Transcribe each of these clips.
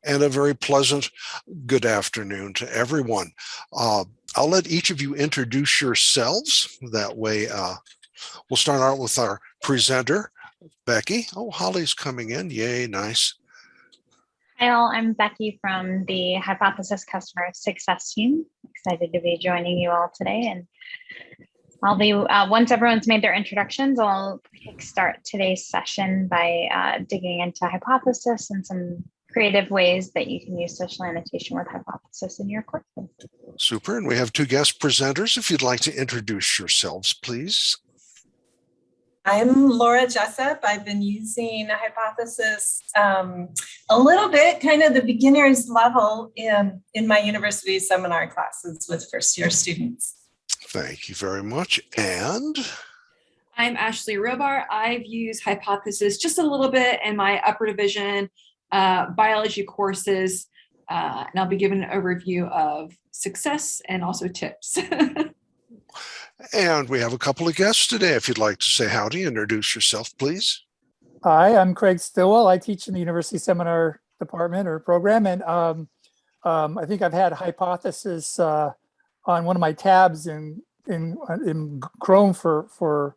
and a very pleasant good afternoon to everyone. I'll let each of you introduce yourselves. That way, we'll start out with our presenter, Becky. Oh, Holly's coming in. Yay, nice. Hi all, I'm Becky from the Hypothesis Customer Success team. Excited to be joining you all today. And I'll be, once everyone's made their introductions, I'll kickstart today's session by digging into Hypothesis and some creative ways that you can use social annotation with Hypothesis in your courses. Super, and we have two guest presenters. If you'd like to introduce yourselves, please. I'm Laura Jessup. I've been using Hypothesis a little bit, kind of the beginner's level in my university seminar classes with first-year students. Thank you very much. And I'm Ashley Robar. I've used Hypothesis just a little bit in my upper division biology courses, and I'll be giving an overview of success and also tips. And we have a couple of guests today. If you'd like to say howdy, introduce yourself, please. Hi, I'm Craig Stillwell. I teach in the University Seminar Department or program, and I think I've had Hypothesis on one of my tabs in Chrome for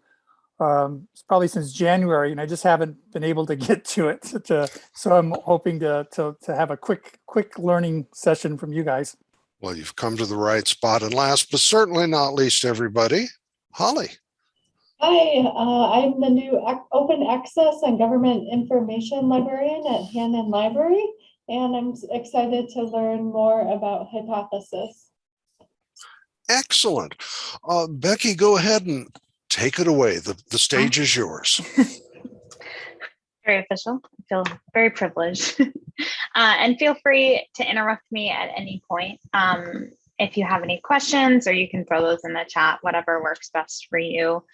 probably since January, and I just haven't been able to get to it. So I'm hoping to have a quick learning session from you guys. Well, you've come to the right spot. And last but certainly not least, everybody, Holly. Hi, I'm the new Open Access and Government Information Librarian at Hannon Library, and I'm excited to learn more about Hypothesis. Excellent. Becky, go ahead and take it away. The stage is yours. Very official. I feel very privileged. And feel free to interrupt me at any point if you have any questions, or you can throw those in the chat, whatever works best for you.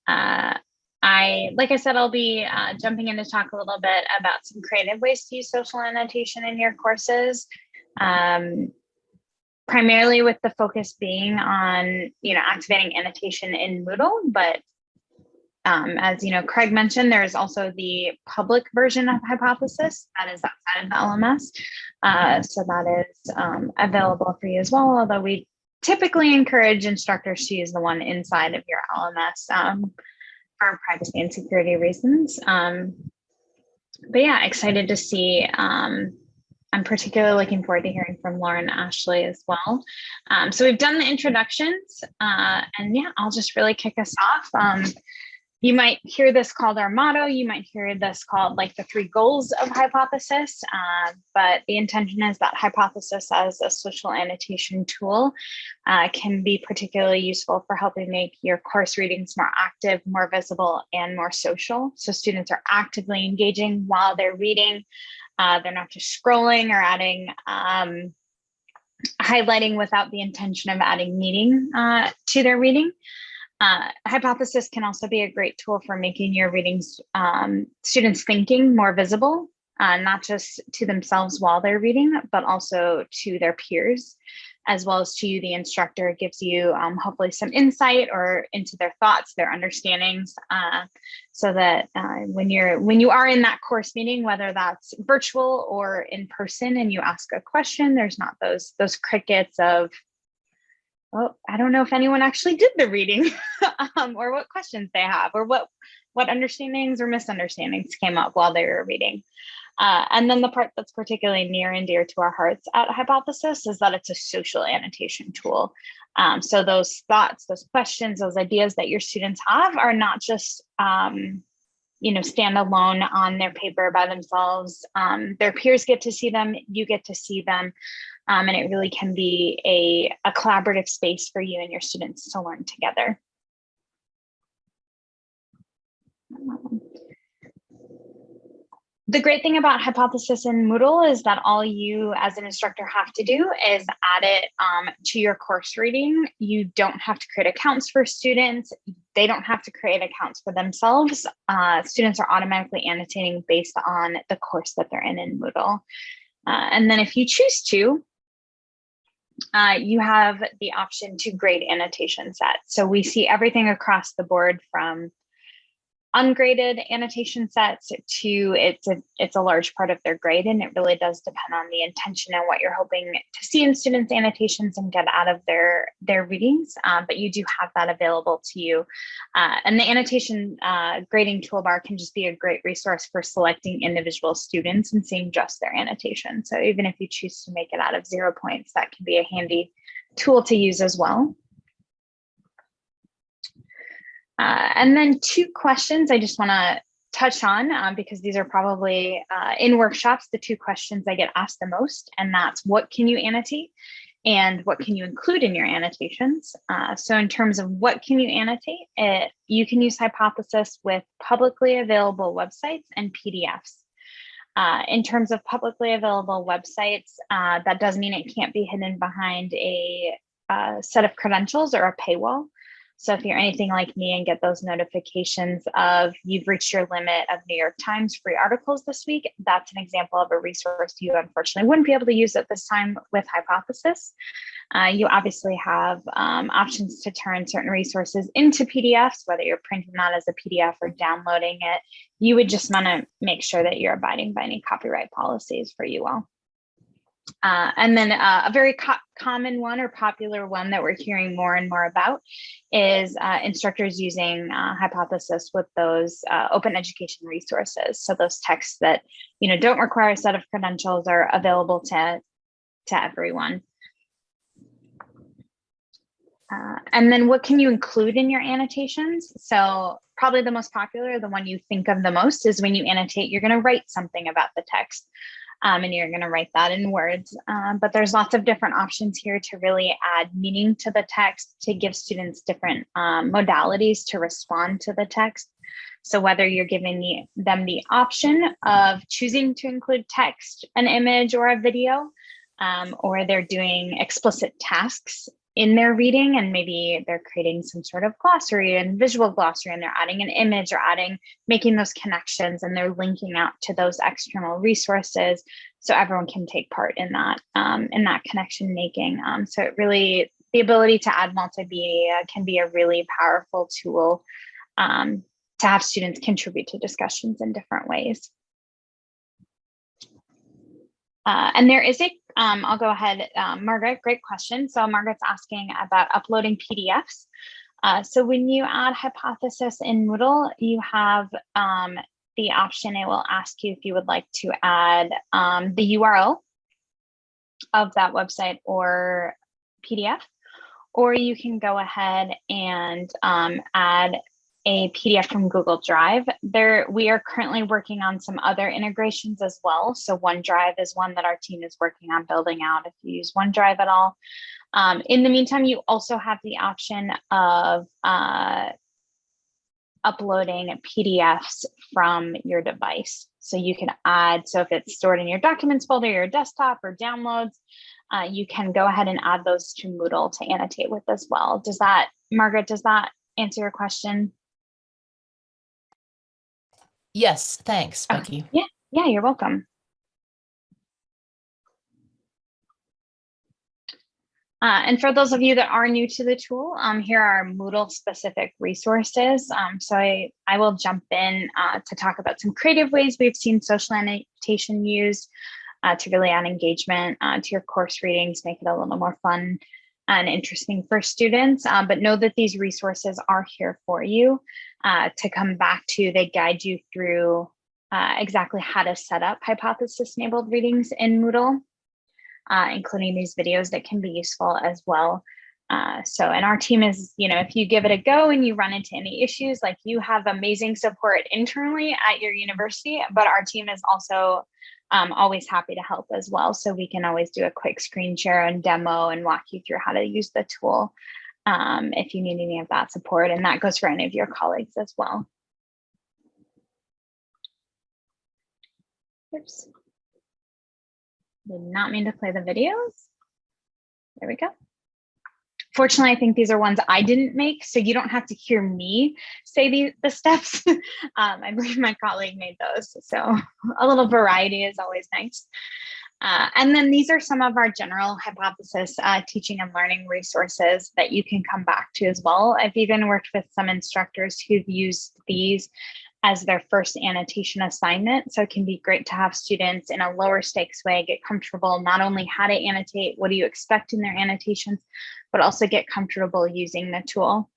Like I said, I'll be jumping in to talk a little bit about some creative ways to use social annotation in your courses, primarily with the focus being on, activating annotation in Moodle, but as Craig mentioned, there is also the public version of Hypothesis that is outside of the LMS. So that is available for you as well, although we typically encourage instructors to use the one inside of your LMS for privacy and security reasons. But yeah, excited to see. I'm particularly looking forward to hearing from Laura and Ashley as well. So we've done the introductions, and yeah, I'll just really kick us off. You might hear this called our motto. You might hear this called like the 3 goals of Hypothesis, but the intention is that Hypothesis as a social annotation tool can be particularly useful for helping make your course readings more active, more visible, and more social. So students are actively engaging while they're reading. They're not just scrolling or adding, highlighting without the intention of adding meaning to their reading. Hypothesis can also be a great tool for making your readings, students' thinking more visible, not just to themselves while they're reading, but also to their peers, as well as to you, the instructor. It gives you hopefully some insight or into their thoughts, their understandings, so that when you are in that course meeting, whether that's virtual or in person, and you ask a question, there's not those crickets of, oh, I don't know if anyone actually did the reading or what questions they have or what understandings or misunderstandings came up while they were reading. And then the part that's particularly near and dear to our hearts at Hypothesis is that it's a social annotation tool. So those thoughts, those questions, those ideas that your students have are not just stand alone on their paper by themselves. Their peers get to see them, you get to see them. And it really can be a collaborative space for you and your students to learn together. The great thing about Hypothesis in Moodle is that all you as an instructor have to do is add it to your course reading. You don't have to create accounts for students. They don't have to create accounts for themselves. Students are automatically annotating based on the course that they're in Moodle. And then if you choose to, you have the option to grade annotation sets. So we see everything across the board from ungraded annotation sets to it's a large part of their grade, and it really does depend on the intention and what you're hoping to see in students' annotations and get out of their readings. But you do have that available to you. And the annotation grading toolbar can just be a great resource for selecting individual students and seeing just their annotation. So even if you choose to make it out of 0 points, that can be a handy tool to use as well. And then 2 questions I just want to touch on because these are probably in workshops, the 2 questions I get asked the most, and that's what can you annotate and what can you include in your annotations. So in terms of what can you annotate, you can use Hypothesis with publicly available websites and PDFs. In terms of publicly available websites, that does mean it can't be hidden behind a set of credentials or a paywall. So if you're anything like me and get those notifications of you've reached your limit of New York Times free articles this week, that's an example of a resource you unfortunately wouldn't be able to use at this time with Hypothesis. You obviously have options to turn certain resources into PDFs, whether you're printing that as a PDF or downloading it. You would just want to make sure that you're abiding by any copyright policies for you all. And then a very common one or popular one that we're hearing more and more about is instructors using Hypothesis with those open education resources. So those texts that don't require a set of credentials are available to everyone. And then what can you include in your annotations? So probably the most popular, the one you think of the most, is when you annotate, you're going to write something about the text. And you're going to write that in words. But there's lots of different options here to really add meaning to the text, to give students different modalities to respond to the text. So whether you're giving them the option of choosing to include text, an image, or a video, or they're doing explicit tasks in their reading, and maybe they're creating some sort of glossary and visual glossary, and they're adding an image or making those connections, and they're linking out to those external resources so everyone can take part in that connection making. So it really, the ability to add multimedia can be a really powerful tool to have students contribute to discussions in different ways. And there is I'll go ahead, Margaret, great question. So Margaret's asking about uploading PDFs. So when you add Hypothesis in Moodle, you have the option, it will ask you if you would like to add the URL of that website or PDF, or you can go ahead and add a PDF from Google Drive. We are currently working on some other integrations as well. So OneDrive is one that our team is working on building out if you use OneDrive at all. In the meantime, you also have the option of uploading PDFs from your device. So you can add, so if it's stored in your documents folder, your desktop, or downloads, you can go ahead and add those to Moodle to annotate with as well. Margaret, does that answer your question? Yes, thanks, Becky. Yeah, you're welcome. And for those of you that are new to the tool, here are Moodle specific resources. So I will jump in to talk about some creative ways we've seen social annotation used to really add engagement to your course readings, make it a little more fun and interesting for students. But know that these resources are here for you to come back to. They guide you through exactly how to set up Hypothesis-enabled readings in Moodle, including these videos that can be useful as well. And our team is, if you give it a go and you run into any issues, like, you have amazing support internally at your university, but our team is also always happy to help as well. So we can always do a quick screen share and demo and walk you through how to use the tool if you need any of that support. And that goes for any of your colleagues as well. Oops. Did not mean to play the videos. There we go. Fortunately, I think these are ones I didn't make, so you don't have to hear me say the steps. I believe my colleague made those, so a little variety is always nice. And then these are some of our general hypothesis teaching and learning resources that you can come back to as well. I've even worked with some instructors who've used these as their first annotation assignment. So it can be great to have students in a lower stakes way get comfortable, not only how to annotate, what do you expect in their annotations, but also get comfortable using the tool.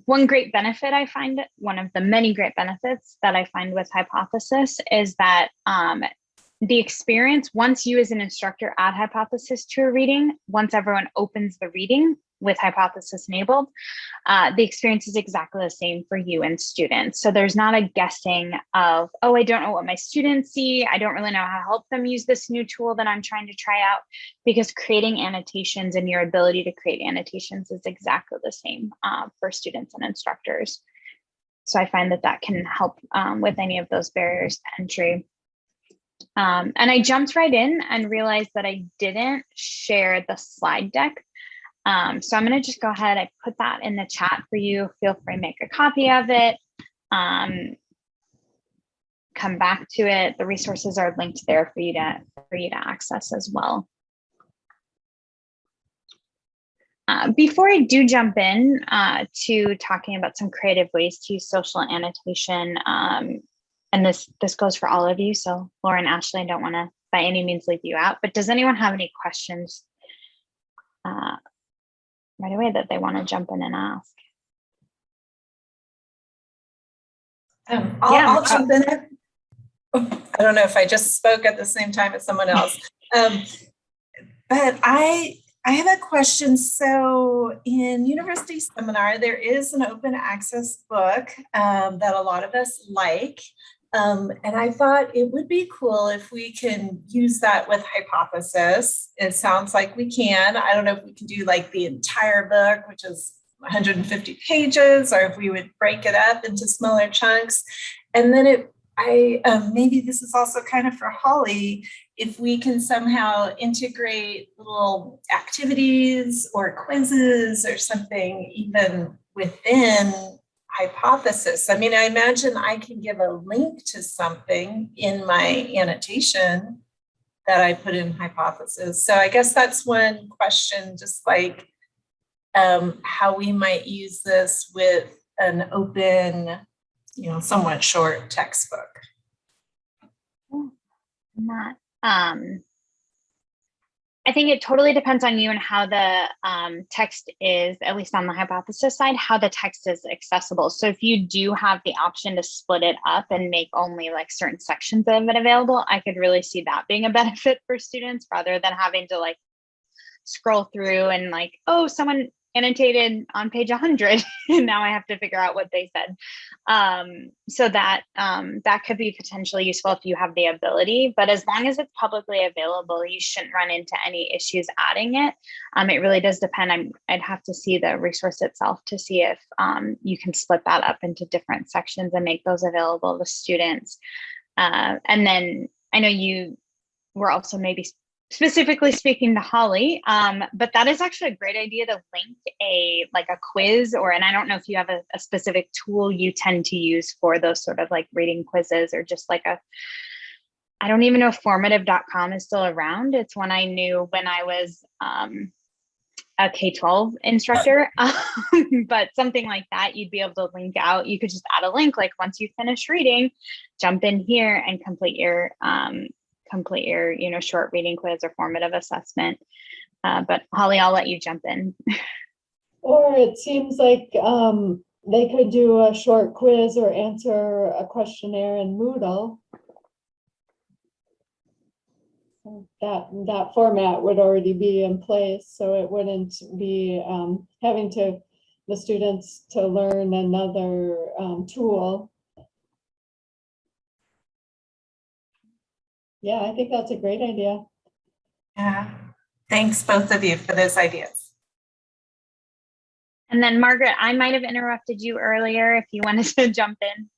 One great benefit I find, one of the many great benefits that I find with Hypothesis is that the experience, once you as an instructor add Hypothesis to a reading, once everyone opens the reading with Hypothesis enabled, the experience is exactly the same for you and students. So there's not a guessing of, oh, I don't know what my students see. I don't really know how to help them use this new tool that I'm trying to try out, because creating annotations and your ability to create annotations is exactly the same for students and instructors. So I find that that can help with any of those barriers to entry. And I jumped right in and realized that I didn't share the slide deck. So I'm going to just go ahead. I put that in the chat for you. Feel free to make a copy of it. Come back to it. The resources are linked there for you to access as well. Before I do jump in to talking about some creative ways to use social annotation, and this goes for all of you. So Laura and Ashley, I don't want to by any means leave you out, but does anyone have any questions right away that they want to jump in and ask? I'll jump in. I don't know if I just spoke at the same time as someone else, but I have a question. So in University Seminar, there is an open access book that a lot of us like. And I thought it would be cool if we can use that with Hypothesis. It sounds like we can. I don't know if we can do like the entire book, which is 150 pages, or if we would break it up into smaller chunks. And then maybe this is also kind of for Holly, if we can somehow integrate little activities or quizzes or something even within Hypothesis. I mean, I imagine I can give a link to something in my annotation that I put in Hypothesis. So I guess that's one question, just like how we might use this with an open, somewhat short textbook. I think it totally depends on you and how the text is, at least on the Hypothesis side, how the text is accessible. So if you do have the option to split it up and make only like certain sections of it available, I could really see that being a benefit for students rather than having to like scroll through and like, oh, someone annotated on page 100 and now I have to figure out what they said. So that could be potentially useful if you have the ability, but as long as it's publicly available, you shouldn't run into any issues adding it. It really does depend. I'd have to see the resource itself to see if you can split that up into different sections and make those available to students. And then I know you were also maybe specifically speaking to Holly, but that is actually a great idea to link a quiz, and I don't know if you have a specific tool you tend to use for those sort of like reading quizzes, or just like I don't even know if formative.com is still around. It's one I knew when I was a K-12 instructor, but something like that, you'd be able to link out. You could just add a link, like once you finish reading, jump in here and complete your short reading quiz or formative assessment. But Holly, I'll let you jump in. Or it seems like they could do a short quiz or answer a questionnaire in Moodle. That format would already be in place, so it wouldn't be having the students to learn another tool. Yeah, I think that's a great idea. Yeah, thanks both of you for those ideas. And then Margaret, I might have interrupted you earlier if you wanted to jump in.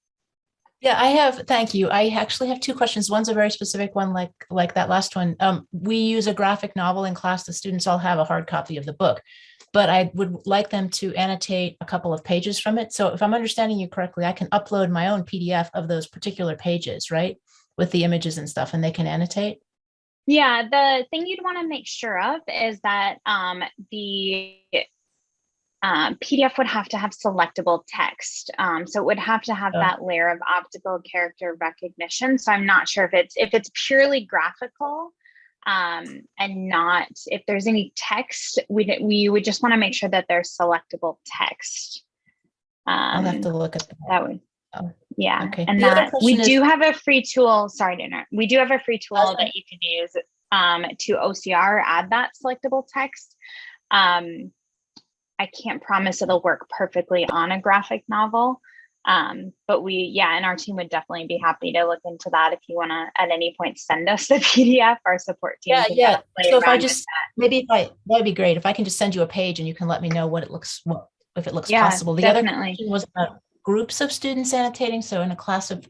Yeah, thank you. I actually have two questions. One's a very specific one, like that last one. We use a graphic novel in class. The students all have a hard copy of the book, but I would like them to annotate a couple of pages from it. So if I'm understanding you correctly, I can upload my own PDF of those particular pages, right? With the images and stuff, and they can annotate? Yeah, the thing you'd want to make sure of is that the PDF would have to have selectable text. So it would have to have that layer of optical character recognition. So I'm not sure if it's purely graphical and not if there's any text, we would just want to make sure that there's selectable text. I'll have to look at that. That would. Oh, Yeah, okay. and The other that we question is- do have a free tool. Sorry to interrupt. We do have a free tool That's that you can use to OCR, add that selectable text. I can't promise it'll work perfectly on a graphic novel, but and our team would definitely be happy to look into that. If you want to at any point send us the PDF, our support team. Yeah. So if I just that'd be great. If I can just send you a page and you can let me know what it looks, if it looks possible. The other question was about groups of students annotating. So in a class of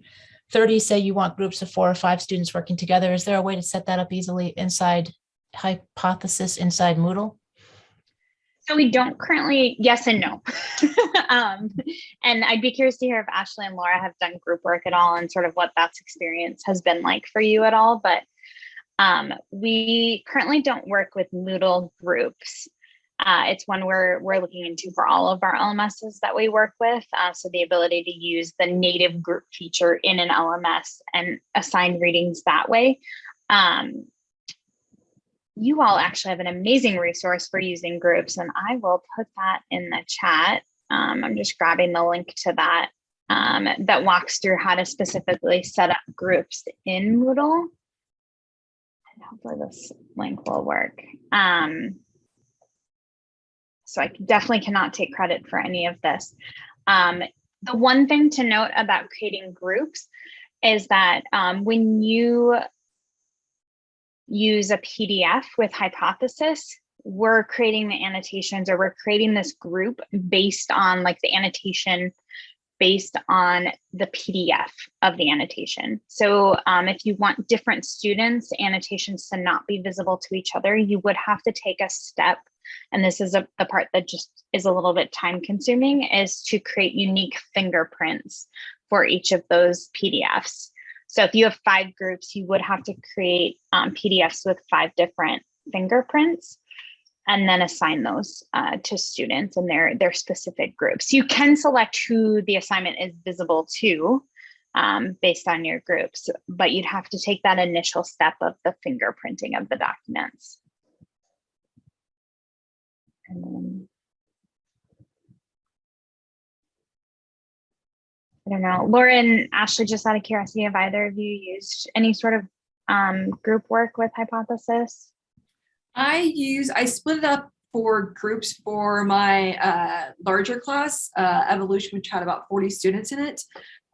30, say you want groups of 4 or 5 students working together. Is there a way to set that up easily inside Hypothesis, inside Moodle? So we don't currently, yes and no. And I'd be curious to hear if Ashley and Laura have done group work at all and sort of what that experience has been like for you at all. But we currently don't work with Moodle groups. It's one we're looking into for all of our LMSs that we work with. So the ability to use the native group feature in an LMS and assign readings that way. You all actually have an amazing resource for using groups, and I will put that in the chat. I'm just grabbing the link to that that walks through how to specifically set up groups in Moodle. And hopefully this link will work. So I definitely cannot take credit for any of this. The one thing to note about creating groups is that when you use a PDF with Hypothesis, we're creating the annotations, or we're creating this group based on like the annotation based on the PDF of the annotation. So if you want different students' annotations to not be visible to each other, you would have to take a step. And this is the part that just is a little bit time consuming, is to create unique fingerprints for each of those PDFs. So if you have 5 groups, you would have to create PDFs with 5 different fingerprints and then assign those to students and their specific groups. You can select who the assignment is visible to based on your groups, but you'd have to take that initial step of the fingerprinting of the documents. And then, I don't know, Laura and Ashley, just out of curiosity, have either of you used any sort of group work with Hypothesis? I split it up for groups for my larger class, Evolution, which had about 40 students in it.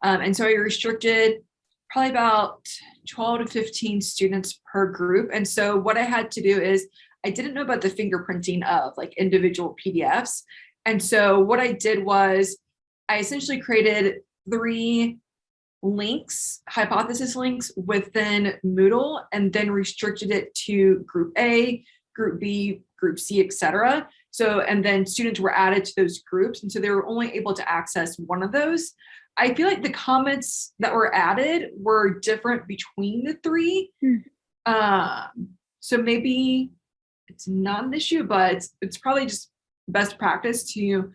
And so I restricted probably about 12 to 15 students per group. And so what I had to do is, I didn't know about the fingerprinting of like individual PDFs. And so what I did was I essentially created 3 links, Hypothesis links within Moodle, and then restricted it to group A, group B, group C, etc. So, and then students were added to those groups. And so they were only able to access one of those. I feel like the comments that were added were different between the 3. So maybe it's not an issue, but it's probably just best practice to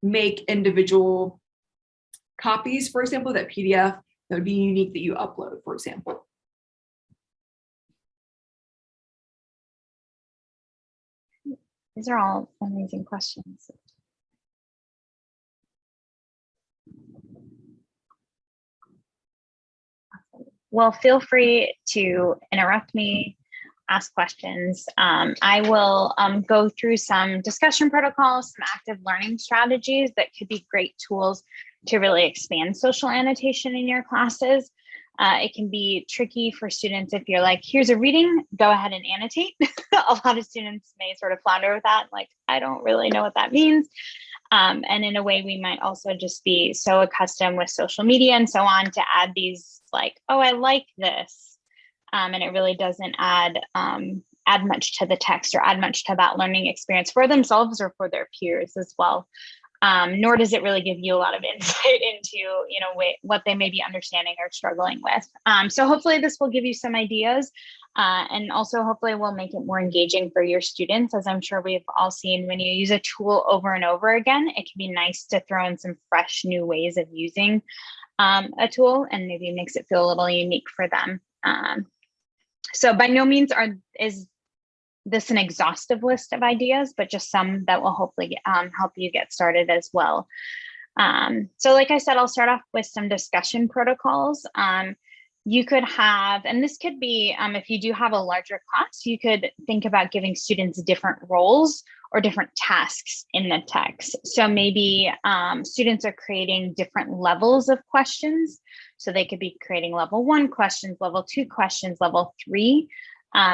make individual copies, for example, that PDF that would be unique that you upload, for example. These are all amazing questions. Well, feel free to interrupt me, ask questions. I will go through some discussion protocols, some active learning strategies that could be great tools to really expand social annotation in your classes. It can be tricky for students if you're like, here's a reading, go ahead and annotate. A lot of students may sort of flounder with that, like, I don't really know what that means. And in a way, we might also just be so accustomed with social media and so on to add these like, oh, I like this. And it really doesn't add much to the text or add much to that learning experience for themselves or for their peers as well. nor does it really give you a lot of insight into, what they may be understanding or struggling with. So hopefully this will give you some ideas, and also hopefully will make it more engaging for your students. As I'm sure we've all seen, when you use a tool over and over again, it can be nice to throw in some fresh new ways of using a tool, and maybe makes it feel a little unique for them. So by no means is this an exhaustive list of ideas, but just some that will hopefully help you get started as well. So like I said, I'll start off with some discussion protocols. You could have, and this could be, if you do have a larger class, you could think about giving students different roles or different tasks in the text. So maybe students are creating different levels of questions. So they could be creating level 1 questions, level 2 questions, level 3.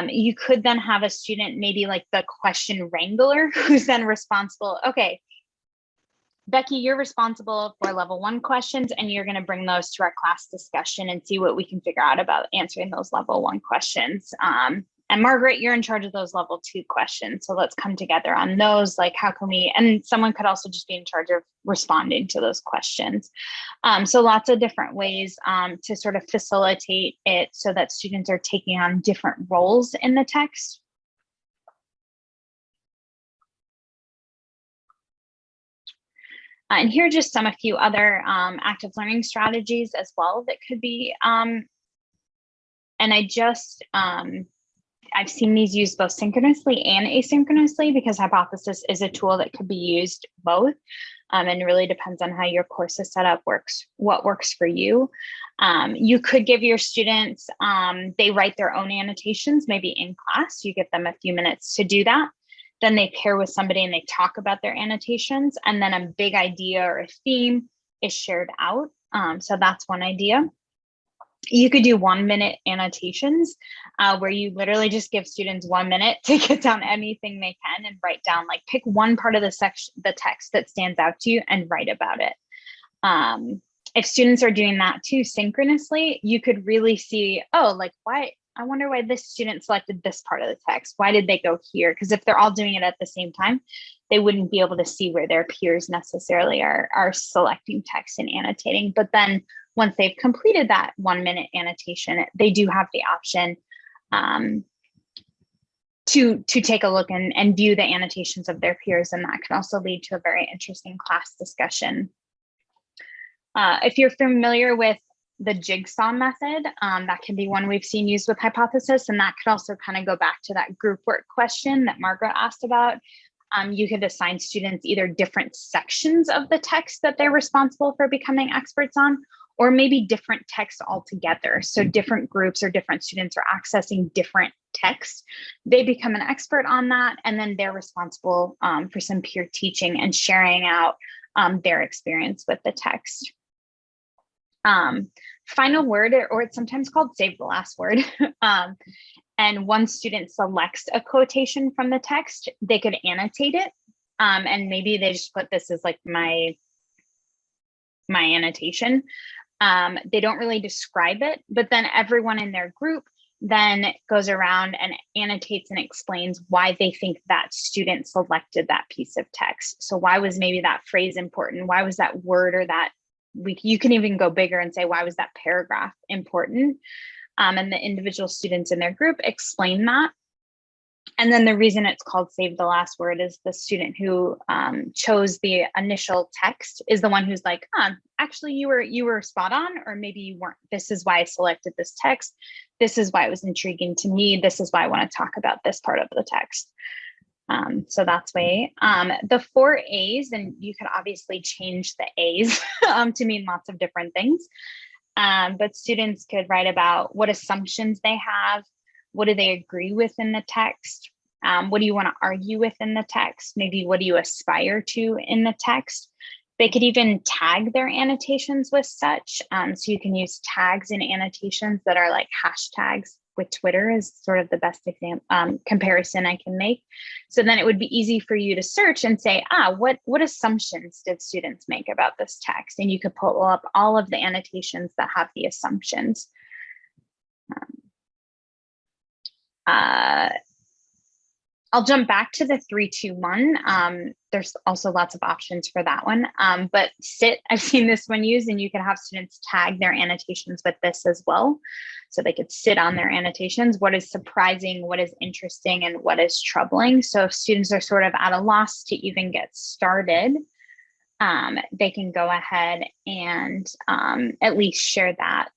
You could then have a student, maybe like the question wrangler, who's then responsible. Okay, Becky, you're responsible for level 1 questions, and you're going to bring those to our class discussion and see what we can figure out about answering those level 1 questions. And Margaret, you're in charge of those level 2 questions. So let's come together on those. Like, how can we, and someone could also just be in charge of responding to those questions. So lots of different ways to sort of facilitate it so that students are taking on different roles in the text. And here are just a few other active learning strategies as well that could be, and I've seen these used both synchronously and asynchronously, because Hypothesis is a tool that could be used both, and really depends on how your course is set up, what works for you. You could give your students, they write their own annotations, maybe in class, you give them a few minutes to do that. Then they pair with somebody and they talk about their annotations, and then a big idea or a theme is shared out. So that's one idea. You could do 1-minute annotations, where you literally just give students 1 minute to get down anything they can and write down, like pick one part of the text that stands out to you and write about it. If students are doing that too synchronously, you could really see, oh, like I wonder why this student selected this part of the text. Why did they go here? Because if they're all doing it at the same time, they wouldn't be able to see where their peers necessarily are selecting text and annotating. But then once they've completed that 1-minute annotation, they do have the option to take a look and view the annotations of their peers. And that can also lead to a very interesting class discussion. If you're familiar with the jigsaw method, that can be one we've seen used with Hypothesis, and that could also kind of go back to that group work question that Margaret asked about. You could assign students either different sections of the text that they're responsible for becoming experts on, or maybe different texts altogether. So different groups or different students are accessing different texts. They become an expert on that, and then they're responsible for some peer teaching and sharing out their experience with the text. Final word, or it's sometimes called save the last word. And one student selects a quotation from the text, they could annotate it. And maybe they just put this as like my annotation. They don't really describe it, but then everyone in their group then goes around and annotates and explains why they think that student selected that piece of text. So why was maybe that phrase important? Why was that word or that you can even go bigger and say, why was that paragraph important? And the individual students in their group explain that. And then the reason it's called save the last word is the student who chose the initial text is the one who's like, actually you were spot on, or maybe you weren't. This is why I selected this text. This is why it was intriguing to me. This is why I want to talk about this part of the text. So that's way. The 4 A's, and you could obviously change the A's to mean lots of different things. But students could write about what assumptions they have. What do they agree with in the text? What do you want to argue with in the text? Maybe what do you aspire to in the text? They could even tag their annotations with such. So you can use tags in annotations that are like hashtags. With Twitter is sort of the best comparison I can make. So then it would be easy for you to search and say, what assumptions did students make about this text? And you could pull up all of the annotations that have the assumptions. I'll jump back to the 3-2-1. There's also lots of options for that one. But sit, I've seen this one used, and you can have students tag their annotations with this as well. So they could sit on their annotations. What is surprising, what is interesting, and what is troubling. So if students are sort of at a loss to even get started, they can go ahead and at least share that.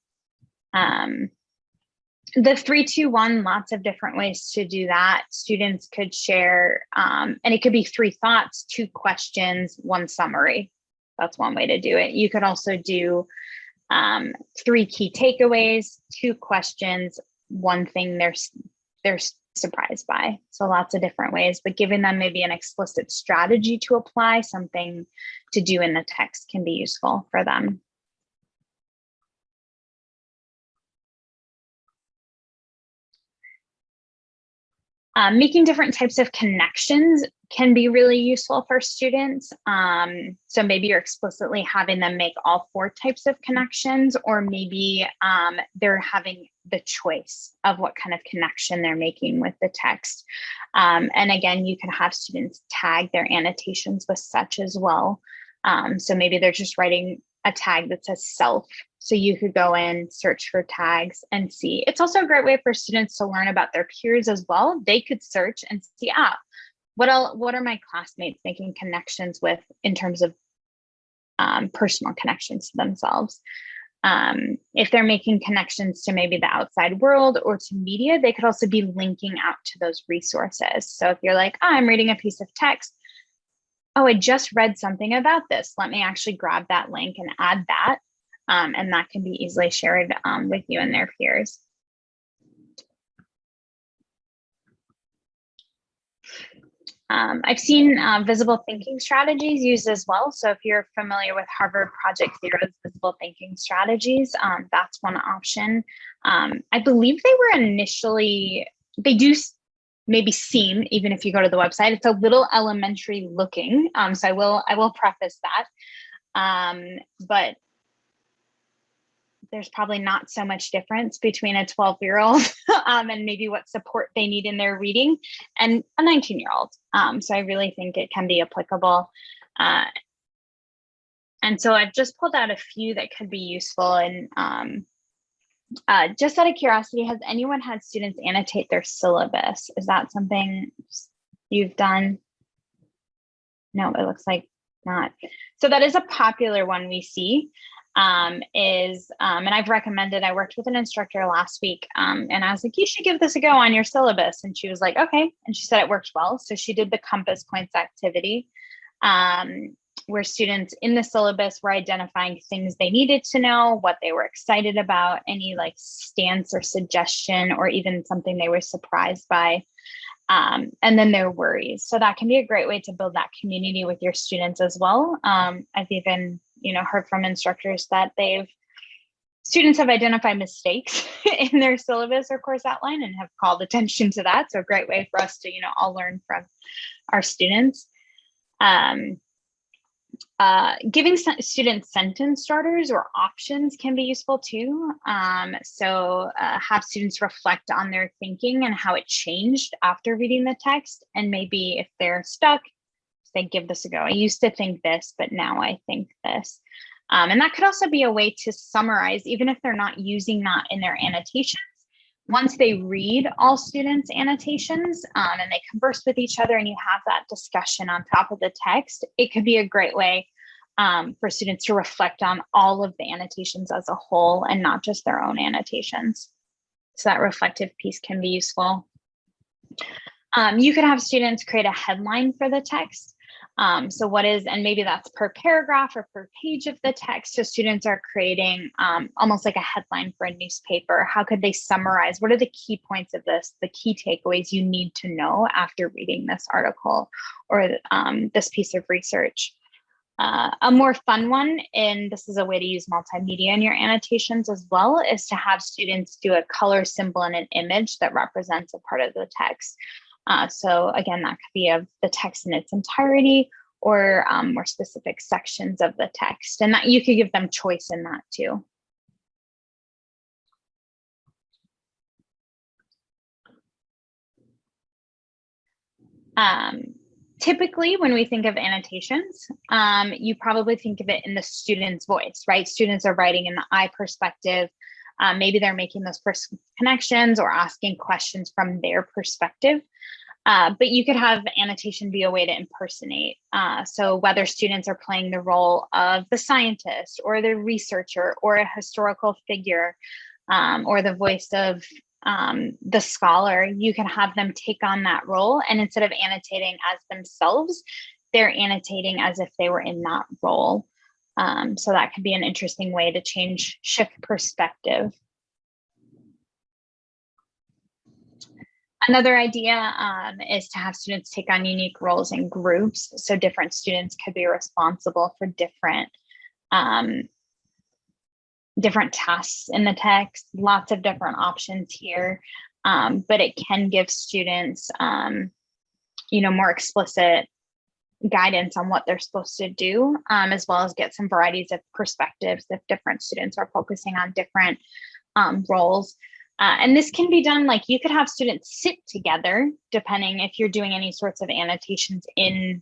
The 3-2-1, lots of different ways to do that. Students could share, and it could be 3 thoughts, 2 questions, 1 summary. That's one way to do it. You could also do 3 key takeaways, 2 questions, 1 thing they're surprised by. So lots of different ways, but giving them maybe an explicit strategy to apply, something to do in the text, can be useful for them. Making different types of connections can be really useful for students. So maybe you're explicitly having them make all 4 types of connections, or maybe they're having the choice of what kind of connection they're making with the text. And again, you can have students tag their annotations with such as well. So maybe they're just writing a tag that says self. So you could go in, search for tags and see. It's also a great way for students to learn about their peers as well. They could search and see, what are my classmates making connections with in terms of personal connections to themselves. If they're making connections to maybe the outside world or to media, they could also be linking out to those resources. So if you're like, I'm reading a piece of text, I just read something about this. Let me actually grab that link and add that. And that can be easily shared with you and their peers. I've seen visible thinking strategies used as well. So if you're familiar with Harvard Project Zero's visible thinking strategies, that's one option. I believe they were initially, they do maybe seem, even if you go to the website, it's a little elementary looking. So I will preface that. But there's probably not so much difference between a 12-year-old and maybe what support they need in their reading and a 19-year-old. So I really think it can be applicable. And so I've just pulled out a few that could be useful. And just out of curiosity, has anyone had students annotate their syllabus? Is that something you've done? No, it looks like not. So that is a popular one we see. And I've recommended, I worked with an instructor last week, and I was like, you should give this a go on your syllabus. And she was like, okay. And she said it worked well. So she did the compass points activity, where students in the syllabus were identifying things they needed to know, what they were excited about, any like stance or suggestion, or even something they were surprised by. And then their worries. So that can be a great way to build that community with your students as well. I've even, heard from instructors that students have identified mistakes in their syllabus or course outline and have called attention to that. So a great way for us to, all learn from our students. Giving students sentence starters or options can be useful too. So have students reflect on their thinking and how it changed after reading the text. And maybe if they're stuck, say, give this a go. I used to think this, but now I think this. And that could also be a way to summarize, even if they're not using that in their annotations. Once they read all students' annotations and they converse with each other and you have that discussion on top of the text, it could be a great way for students to reflect on all of the annotations as a whole and not just their own annotations. So that reflective piece can be useful. You could have students create a headline for the text. So what is, and maybe that's per paragraph or per page of the text. So students are creating almost like a headline for a newspaper. How could they summarize? What are the key points of this, the key takeaways you need to know after reading this article or this piece of research? A more fun one, and this is a way to use multimedia in your annotations as well, is to have students do a color symbol and an image that represents a part of the text. So again, that could be of the text in its entirety or more specific sections of the text, and that you could give them choice in that too. Typically, when we think of annotations, you probably think of it in the student's voice, right? Students are writing in the I perspective. Maybe they're making those connections or asking questions from their perspective. But you could have annotation be a way to impersonate. So whether students are playing the role of the scientist or the researcher or a historical figure, or the voice of the scholar, you can have them take on that role. And instead of annotating as themselves, they're annotating as if they were in that role. So that could be an interesting way to shift perspective. Another idea is to have students take on unique roles in groups. So different students could be responsible for different tasks in the text, lots of different options here. But it can give students, more explicit guidance on what they're supposed to do, as well as get some varieties of perspectives if different students are focusing on different roles. And this can be done, like you could have students sit together, depending if you're doing any sorts of annotations in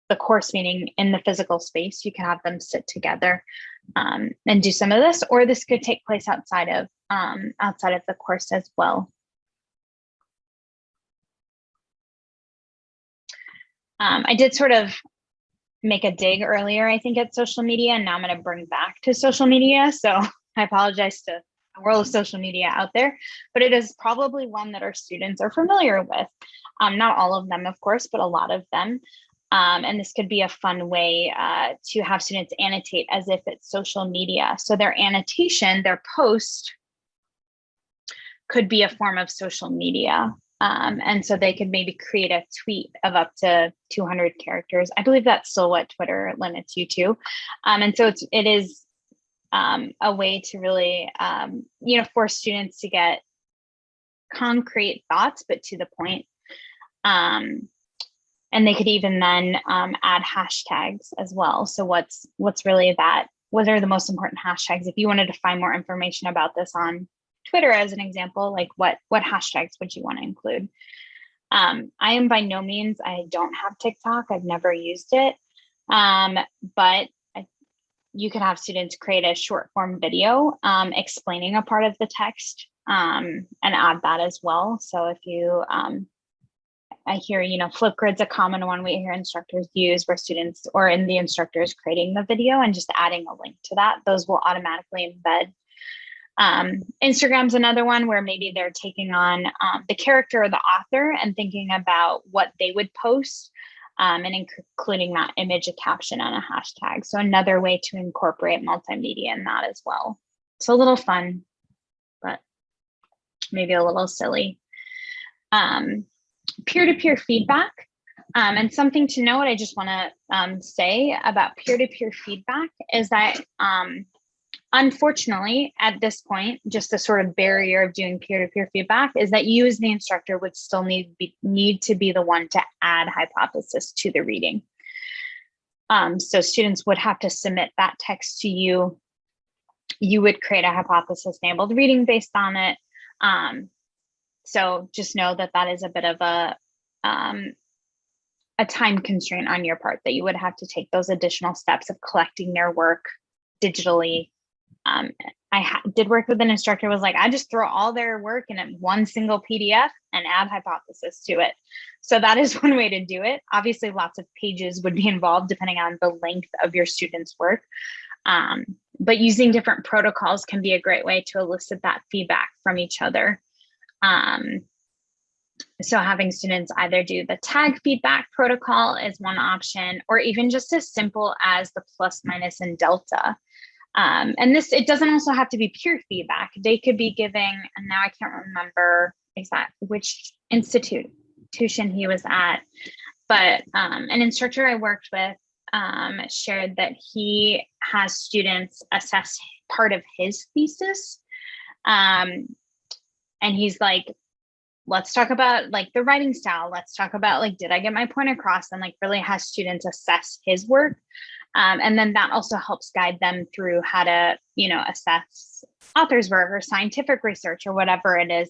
the course meeting in the physical space, you can have them sit together and do some of this, or this could take place outside of the course as well. I did sort of make a dig earlier, I think, at social media, and now I'm going to bring back to social media. So I apologize to the world of social media out there, but it is probably one that our students are familiar with. Not all of them, of course, but a lot of them. And this could be a fun way to have students annotate as if it's social media. So their annotation, their post, could be a form of social media. And so they could maybe create a tweet of up to 200 characters. I believe that's still what Twitter limits you to. And so it is a way to really, force students to get concrete thoughts, but to the point. And they could even then add hashtags as well. So what's really that? What are the most important hashtags? If you wanted to find more information about this on Twitter, as an example, like what hashtags would you want to include? I am by no means, I don't have TikTok. I've never used it. But you can have students create a short form video explaining a part of the text and add that as well. So if you, I hear, Flipgrid's a common one we hear instructors use, where students or in the instructors creating the video and just adding a link to that, those will automatically embed. Instagram's another one where maybe they're taking on the character or the author and thinking about what they would post and including that image, a caption, and a hashtag. So another way to incorporate multimedia in that as well. It's a little fun, but maybe a little silly. Peer-to-peer feedback. And something to note, I just want to say about peer-to-peer feedback is that unfortunately, at this point, just the sort of barrier of doing peer-to-peer feedback is that you as the instructor would still need to be the one to add hypothesis to the reading. So students would have to submit that text to you. You would create a hypothesis-enabled reading based on it. So just know that that is a bit of a time constraint on your part, that you would have to take those additional steps of collecting their work digitally. I did work with an instructor who was like, I just throw all their work in one single PDF and add hypothesis to it. So that is one way to do it. Obviously, lots of pages would be involved depending on the length of your student's work. But using different protocols can be a great way to elicit that feedback from each other. So having students either do the tag feedback protocol is one option, or even just as simple as the plus, minus, and delta. And this, it doesn't also have to be pure feedback. They could be giving, and now I can't remember exactly which institution he was at, but an instructor I worked with shared that he has students assess part of his thesis. And he's like, let's talk about like the writing style. Let's talk about like, did I get my point across? And like really has students assess his work. And then that also helps guide them through how to, assess author's work or scientific research or whatever it is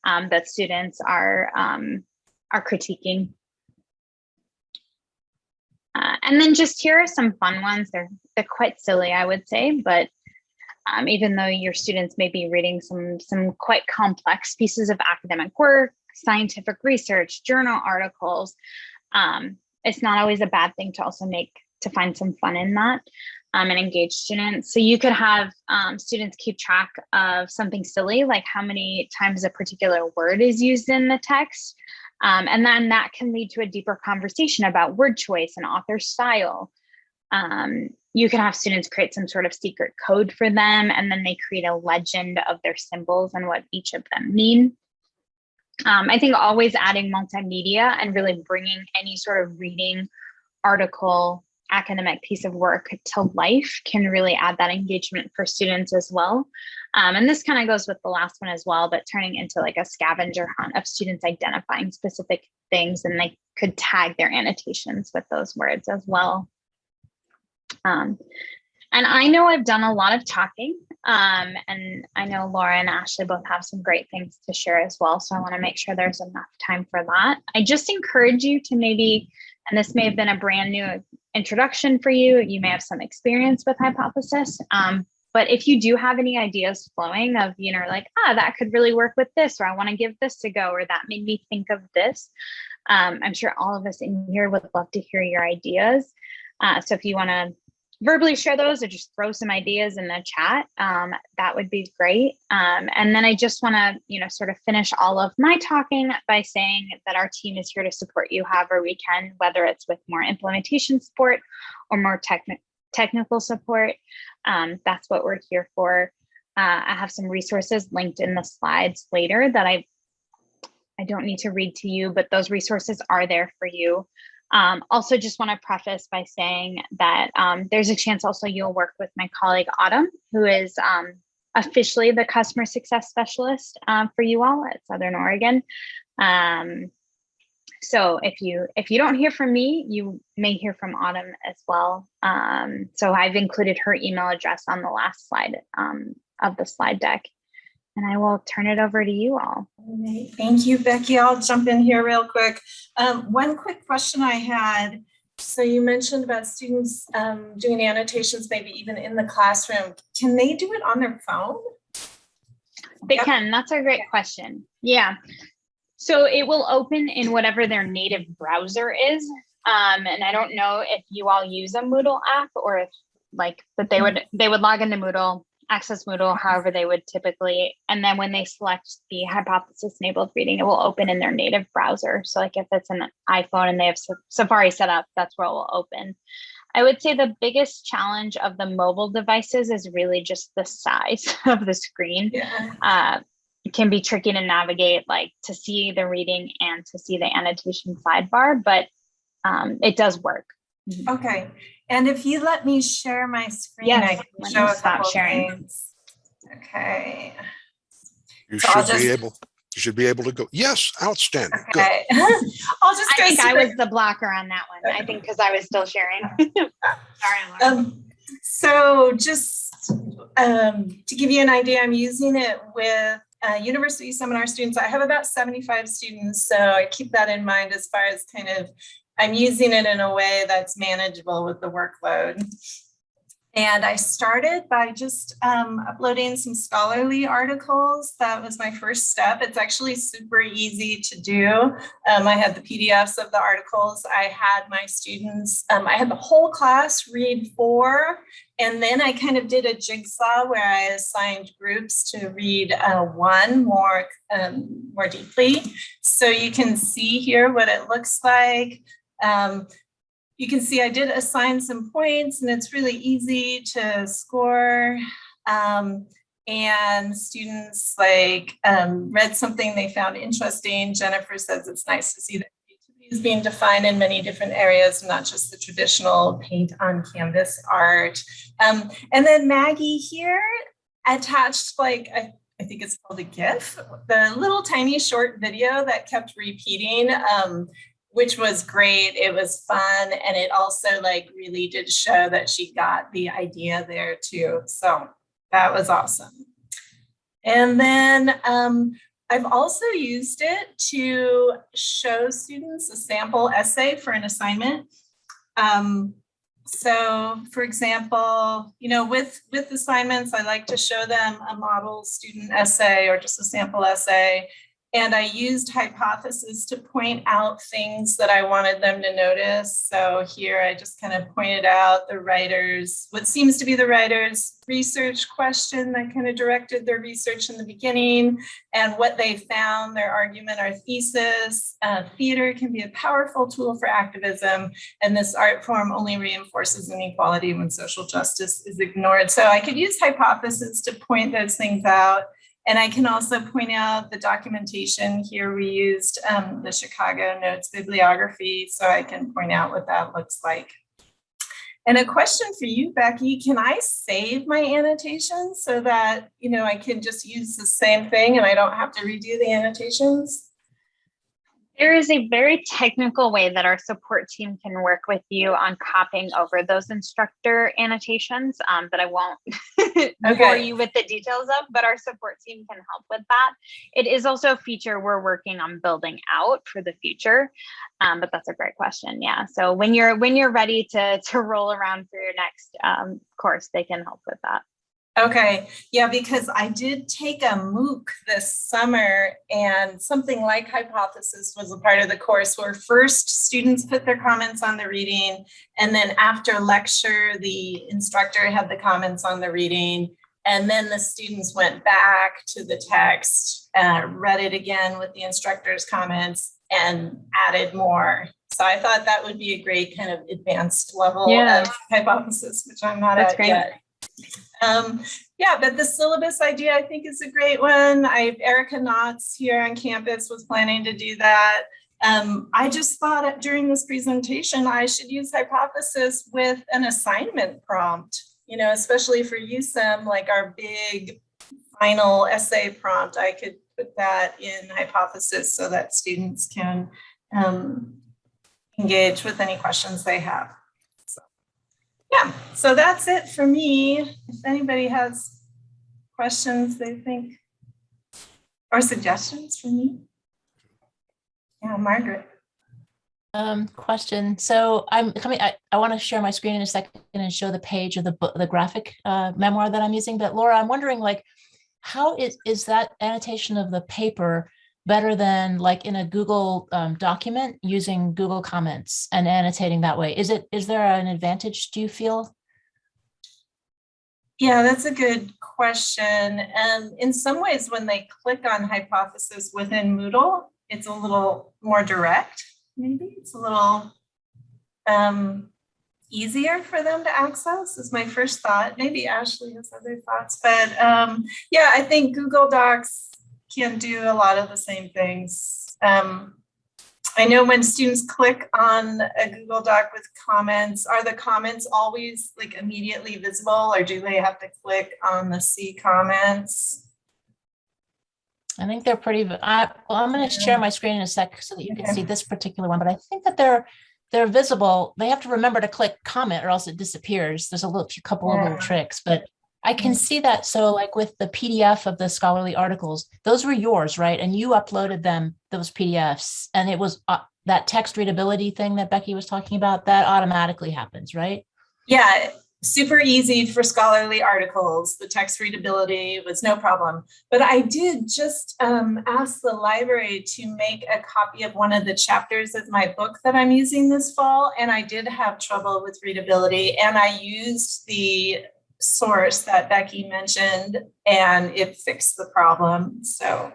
that students are critiquing. And then just here are some fun ones. They're quite silly, I would say, but even though your students may be reading some quite complex pieces of academic work, scientific research, journal articles, it's not always a bad thing to also find some fun in that and engage students. So you could have students keep track of something silly, like how many times a particular word is used in the text. And then that can lead to a deeper conversation about word choice and author style. You can have students create some sort of secret code for them, and then they create a legend of their symbols and what each of them mean. I think always adding multimedia and really bringing any sort of reading, article, academic piece of work to life can really add that engagement for students as well. And this kind of goes with the last one as well, but turning into like a scavenger hunt of students identifying specific things, and they could tag their annotations with those words as well. And I know I've done a lot of talking, and I know Laura and Ashley both have some great things to share as well. So I want to make sure there's enough time for that. I just encourage you to maybe, and this may have been a brand new introduction for you, you may have some experience with Hypothesis, but if you do have any ideas flowing of, like, that could really work with this, or I want to give this a go, or that made me think of this, I'm sure all of us in here would love to hear your ideas. So if you want to verbally share those or just throw some ideas in the chat, that would be great. And then I just want to, sort of finish all of my talking by saying that our team is here to support you however we can, whether it's with more implementation support or more technical support. That's what we're here for. I have some resources linked in the slides later that I don't need to read to you, but those resources are there for you. Also just want to preface by saying that there's a chance also you'll work with my colleague Autumn, who is officially the customer success specialist for you all at Southern Oregon. So if you don't hear from me, you may hear from Autumn as well. So I've included her email address on the last slide of the slide deck. And I will turn it over to you all. Thank you, Becky. I'll jump in here real quick. One quick question I had. So you mentioned about students doing annotations, maybe even in the classroom. Can they do it on their phone? They can. That's a great question. Yeah. So it will open in whatever their native browser is. And I don't know if you all use a Moodle app, or if but they would log into Moodle, access Moodle however they would typically, and then when they select the hypothesis enabled reading, it will open in their native browser. So like if it's an iPhone and they have Safari set up, that's where it will open. I would say the biggest challenge of the mobile devices is really just the size of the screen. Yeah. It can be tricky to navigate, like to see the reading and to see the annotation sidebar, but it does work. Okay. And if you let me share my screen, yes, I can show a couple sharing. Things. Okay. You so should be able to go. Yes, outstanding. Okay. Good. I'll just go. I think I was the blocker on that one. I think because I was still sharing. Sorry, Laura. So just to give you an idea, I'm using it with university seminar students. I have about 75 students, so I keep that in mind as far as kind of I'm using it in a way that's manageable with the workload. And I started by just uploading some scholarly articles. That was my first step. It's actually super easy to do. I had the PDFs of the articles. I had my students, I had the whole class read 4, and then I kind of did a jigsaw where I assigned groups to read 1 more deeply. So you can see here what it looks like. You can see I did assign some points, and it's really easy to score. And students read something they found interesting. Jennifer says it's nice to see that creativity is being defined in many different areas, not just the traditional paint on canvas art. And then Maggie here attached I think it's called a GIF, the little tiny short video that kept repeating, which was great. It was fun. And it also really did show that she got the idea there too. So that was awesome. And then I've also used it to show students a sample essay for an assignment. So for example, with assignments, I like to show them a model student essay or just a sample essay. And I used hypotheses to point out things that I wanted them to notice. So here I just kind of pointed out what seems to be the writer's research question that kind of directed their research in the beginning, and what they found, their argument or thesis. Theater can be a powerful tool for activism, and this art form only reinforces inequality when social justice is ignored. So I could use hypotheses to point those things out. And I can also point out the documentation. Here we used the Chicago Notes bibliography, so I can point out what that looks like. And a question for you, Becky, can I save my annotations so that, I can just use the same thing and I don't have to redo the annotations? There is a very technical way that our support team can work with you on copying over those instructor annotations that I won't bore you with the details of, but our support team can help with that. It is also a feature we're working on building out for the future, but that's a great question. Yeah, so when you're ready to roll around for your next course, they can help with that. Okay, yeah, because I did take a MOOC this summer, and something like Hypothesis was a part of the course, where first students put their comments on the reading, and then after lecture, the instructor had the comments on the reading, and then the students went back to the text, read it again with the instructor's comments, and added more. So I thought that would be a great kind of advanced level of Hypothesis, which I'm not at yet. Yeah, but the syllabus idea I think is a great one. Erica Knotts here on campus was planning to do that. I just thought during this presentation, I should use Hypothesis with an assignment prompt, especially for USEM, like our big final essay prompt. I could put that in Hypothesis so that students can engage with any questions they have. Yeah, so that's it for me. If anybody has questions they think or suggestions for me. Yeah, Margaret. Question. So I'm coming, I want to share my screen in a second and show the page of the book, the graphic memoir that I'm using. But Laura, I'm wondering, like, how is that annotation of the paper better than like in a Google document using Google Comments and annotating that way? Is there an advantage, do you feel? Yeah, that's a good question. And in some ways, when they click on Hypothesis within Moodle, it's a little more direct. Maybe it's a little easier for them to access is my first thought. Maybe Ashley has other thoughts, but yeah, I think Google Docs can do a lot of the same things. I know when students click on a Google Doc with comments, are the comments always like immediately visible, or do they have to click on the see comments? I think they're pretty, I'm going to share my screen in a sec so that you can see this particular one, but I think that they're visible. They have to remember to click comment or else it disappears. There's a couple of little tricks, but I can see that. So like with the PDF of the scholarly articles, those were yours, right? And you uploaded those PDFs, and it was that text readability thing that Becky was talking about, that automatically happens, right? Yeah, super easy for scholarly articles. The text readability was no problem. But I did just ask the library to make a copy of one of the chapters of my book that I'm using this fall, and I did have trouble with readability, and I used the source that Becky mentioned, and it fixed the problem. So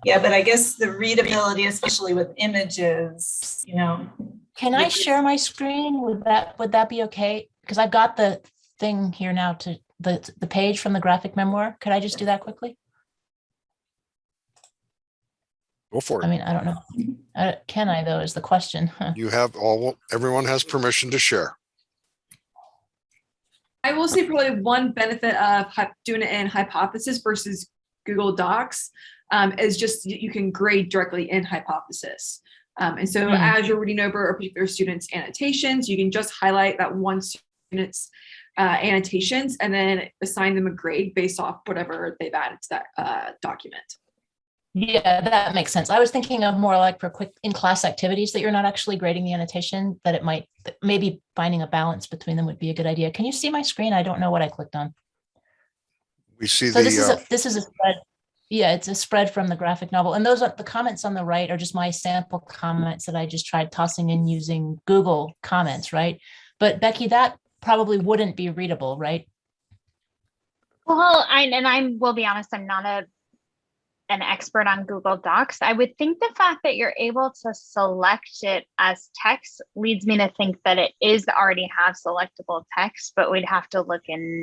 yeah, but I guess the readability, especially with images, Can I share my screen? Would that be okay? Because I've got the thing here now to the page from the graphic memoir. Could I just do that quickly? Go for it. I mean, I don't know. Can I though, is the question. You have everyone has permission to share. I will say probably one benefit of doing it in Hypothesis versus Google Docs is just you can grade directly in Hypothesis. And so as you're reading over a particular student's annotations, you can just highlight that one student's annotations and then assign them a grade based off whatever they've added to that document. Yeah, that makes sense. I was thinking of more like for quick in-class activities that you're not actually grading the annotation, that it might, maybe finding a balance between them would be a good idea. Can you see my screen? I don't know what I clicked on. We see So this is the, this is a spread. Yeah, it's a spread from the graphic novel. And those are the comments on the right are just my sample comments that I just tried tossing in using Google Comments, right? But Becky, that probably wouldn't be readable, right? Well, I will be honest, I'm not an expert on Google Docs. I would think the fact that you're able to select it as text leads me to think that it is already have selectable text, but we'd have to look into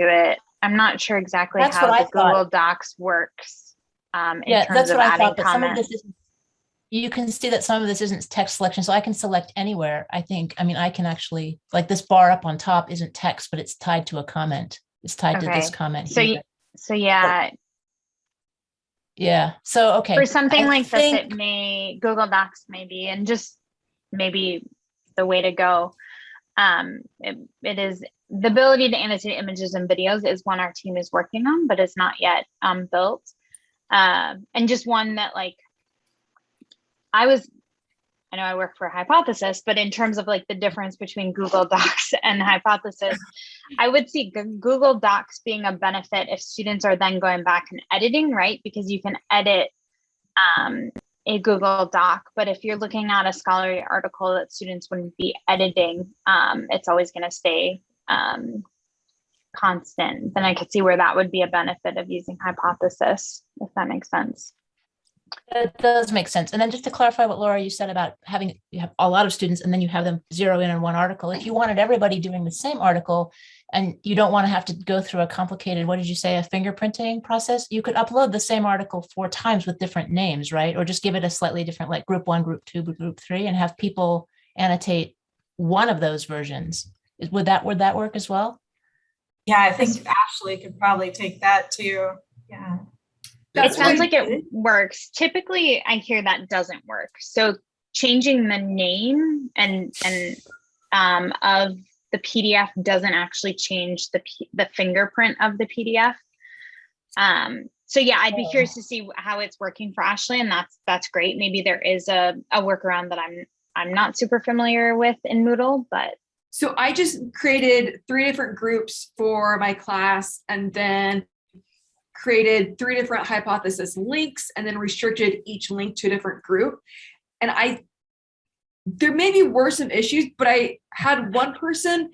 it. I'm not sure exactly That's how what I the Google thought. Docs works in Yeah, terms that's of what I adding thought, but some of this comments. isn't, you can see that some of this isn't text selection, so I can select anywhere. I think, I mean, I can actually, like this bar up on top isn't text, but it's tied to a comment. It's tied to this Okay, comment so here. yeah, Yeah, so, okay. for something I like this, think, Google Docs maybe, and just maybe the way to go. It is the ability to annotate images and videos is one our team is working on, but it's not yet built. And just one that like I know I work for Hypothesis, but in terms of like the difference between Google Docs and Hypothesis, I would see Google Docs being a benefit if students are then going back and editing, right? Because you can edit a Google Doc, but if you're looking at a scholarly article that students wouldn't be editing, it's always going to stay constant. Then I could see where that would be a benefit of using Hypothesis, if that makes sense. it does make sense. And then just to clarify what Laura, you said about having, you have a lot of students and then you have them zero in on one article. If you wanted everybody doing the same article and you don't want to have to go through a complicated, what did you say, a fingerprinting process, you could upload the same article 4 times with different names, right? Or just give it a slightly different, like group 1, group 2, group 3, and have people annotate one of those versions. Would that work as well? Yeah, I think Ashley could probably take that too. Yeah. It sounds like it works. Typically, I hear that doesn't work. So changing the name and of the PDF doesn't actually change the fingerprint of the PDF. So yeah, I'd be curious to see how it's working for Ashley, and that's great. Maybe there is a workaround that I'm not super familiar with in Moodle, but. So I just created 3 different groups for my class and then created 3 different hypothesis links and then restricted each link to a different group. And there maybe were some issues, but I had one person,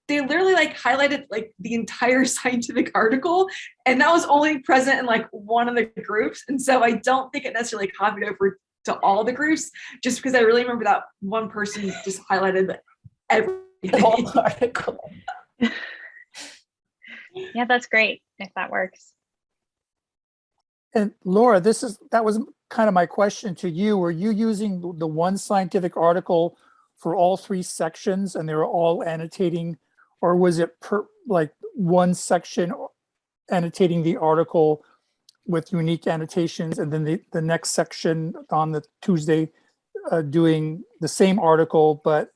they literally like highlighted like the entire scientific article, and that was only present in like one of the groups. And so I don't think it necessarily copied over to all the groups, just because I really remember that one person just highlighted the whole article. Yeah, that's great if that works. And Laura, that was kind of my question to you. Were you using the one scientific article for all 3 sections and they were all annotating, or was it like one section annotating the article with unique annotations and then the next section on the Tuesday doing the same article but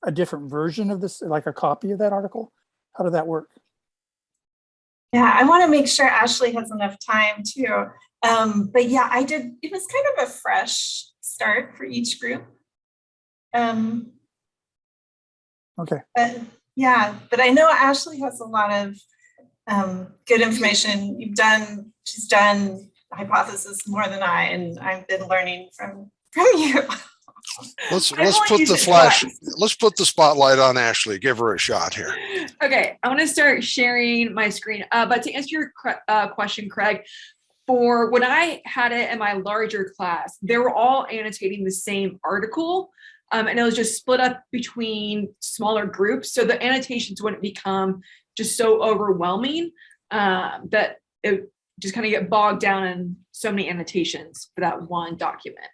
a different version of this, like a copy of that article? How did that work? Yeah, I want to make sure Ashley has enough time too. But yeah, I did, it was kind of a fresh start for each group. Okay. But yeah, but I know Ashley has a lot of good information. She's done hypothesis more than I, and I've been learning from you. let's put the spotlight on Ashley. Give her a shot here. Okay, I want to start sharing my screen. But to answer your question, Craig, for when I had it in my larger class, they were all annotating the same article, and it was just split up between smaller groups. So the annotations wouldn't become just so overwhelming that it just kind of get bogged down in so many annotations for that one document.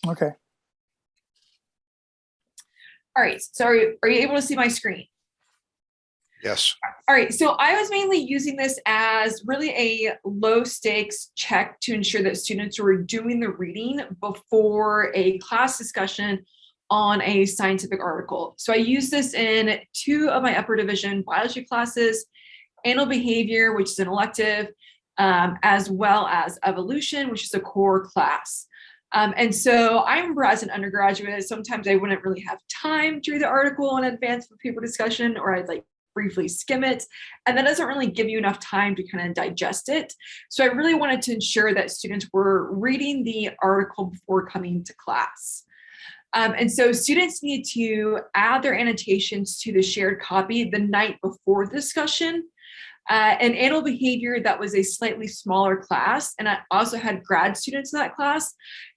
Okay. All right, so are you able to see my screen? Yes. All right, so I was mainly using this as really a low stakes check to ensure that students were doing the reading before a class discussion on a scientific article. So I used this in 2 of my upper division biology classes, animal behavior, which is an elective, as well as evolution, which is a core class. And so I remember as an undergraduate, sometimes I wouldn't really have time to read the article in advance of a paper discussion, or I'd like briefly skim it. And that doesn't really give you enough time to kind of digest it. So I really wanted to ensure that students were reading the article before coming to class. And so students need to add their annotations to the shared copy the night before the discussion. And animal behavior, that was a slightly smaller class. And I also had grad students in that class.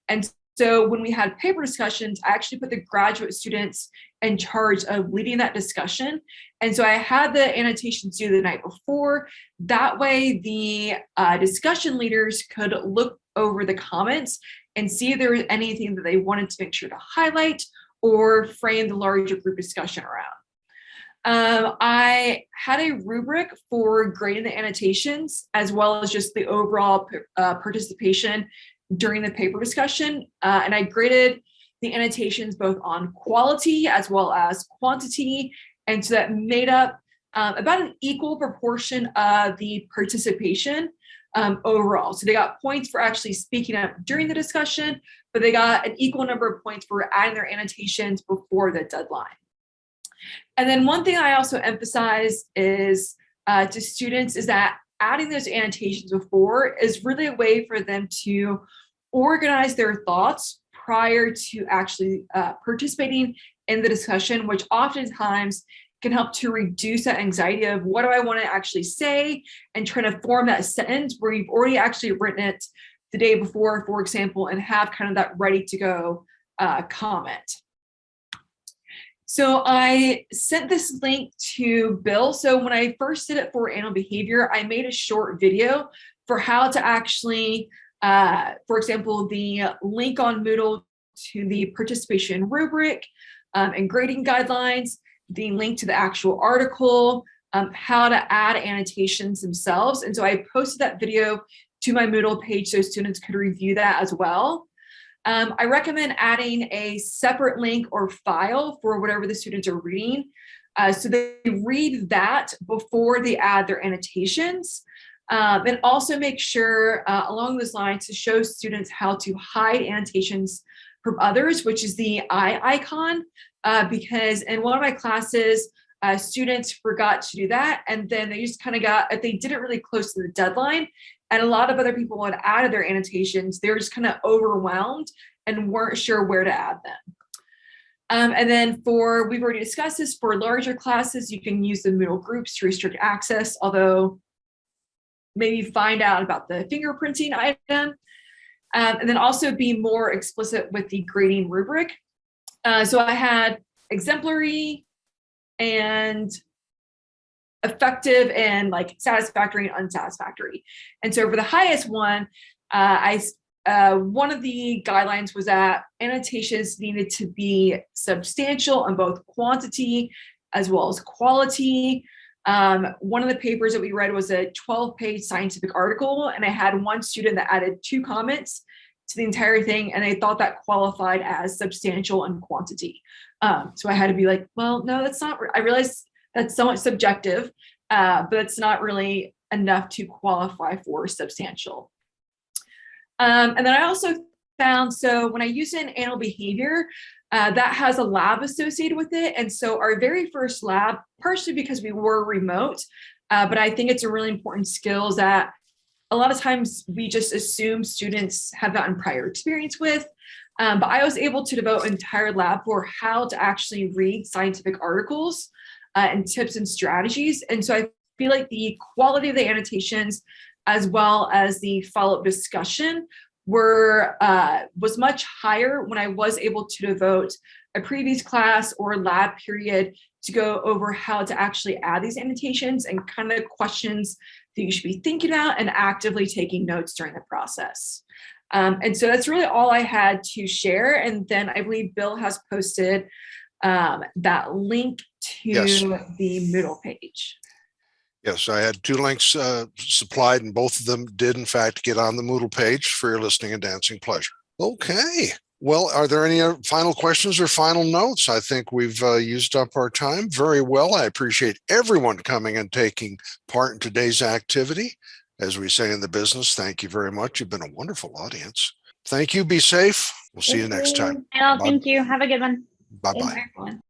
And so when we had paper discussions, I actually put the graduate students in charge of leading that discussion. And so I had the annotations due the night before. That way the discussion leaders could look over the comments and see if there was anything that they wanted to make sure to highlight or frame the larger group discussion around. I had a rubric for grading the annotations, as well as just the overall participation during the paper discussion. And I graded the annotations both on quality as well as quantity. And so that made up about an equal proportion of the participation overall. So they got points for actually speaking up during the discussion, but they got an equal number of points for adding their annotations before the deadline. And then one thing I also emphasize is to students is that adding those annotations before is really a way for them to organize their thoughts prior to actually participating in the discussion, which oftentimes can help to reduce that anxiety of what do I want to actually say, and trying to form that sentence where you've already actually written it the day before, for example, and have kind of that ready to go comment. So I sent this link to Bill. So when I first did it for animal behavior, I made a short video for how to actually, for example, the link on Moodle to the participation rubric and grading guidelines, the link to the actual article, how to add annotations themselves. And so I posted that video to my Moodle page so students could review that as well. I recommend adding a separate link or file for whatever the students are reading. So they read that before they add their annotations. And also make sure along those lines to show students how to hide annotations from others, which is the eye icon, because in one of my classes, students forgot to do that. And then they just kind of they did it really close to the deadline. And a lot of other people had added their annotations. They were just kind of overwhelmed and weren't sure where to add them. And then we've already discussed this, for larger classes, you can use the Moodle groups to restrict access, although maybe find out about the fingerprinting item. And then also be more explicit with the grading rubric. So I had exemplary and effective and like satisfactory and unsatisfactory. And so for the highest one, one of the guidelines was that annotations needed to be substantial on both quantity as well as quality. One of the papers that we read was a 12-page scientific article, and I had one student that added 2 comments to the entire thing, and they thought that qualified as substantial and quantity. So I had to be like, well, no, that's not, I realized that's somewhat subjective, but it's not really enough to qualify for substantial. And then I also found, so when I use it in animal behavior, that has a lab associated with it. And so our very first lab, partially because we were remote, but I think it's a really important skill that a lot of times we just assume students have gotten prior experience with. But I was able to devote an entire lab for how to actually read scientific articles and tips and strategies. And so I feel like the quality of the annotations, as well as the follow-up discussion, was much higher when I was able to devote a previous class or lab period to go over how to actually add these annotations and kind of questions that you should be thinking about and actively taking notes during the process. And so that's really all I had to share. And then I believe Bill has posted that link to the Moodle page. Yes, I had 2 links supplied, and both of them did, in fact, get on the Moodle page for your listening and dancing pleasure. Okay. Well, are there any final questions or final notes? I think we've used up our time very well. I appreciate everyone coming and taking part in today's activity. As we say in the business, thank you very much. You've been a wonderful audience. Thank you. Be safe. We'll see you next time. Well, Bye. thank you. Have a good one. Bye-bye. Thanks, everyone.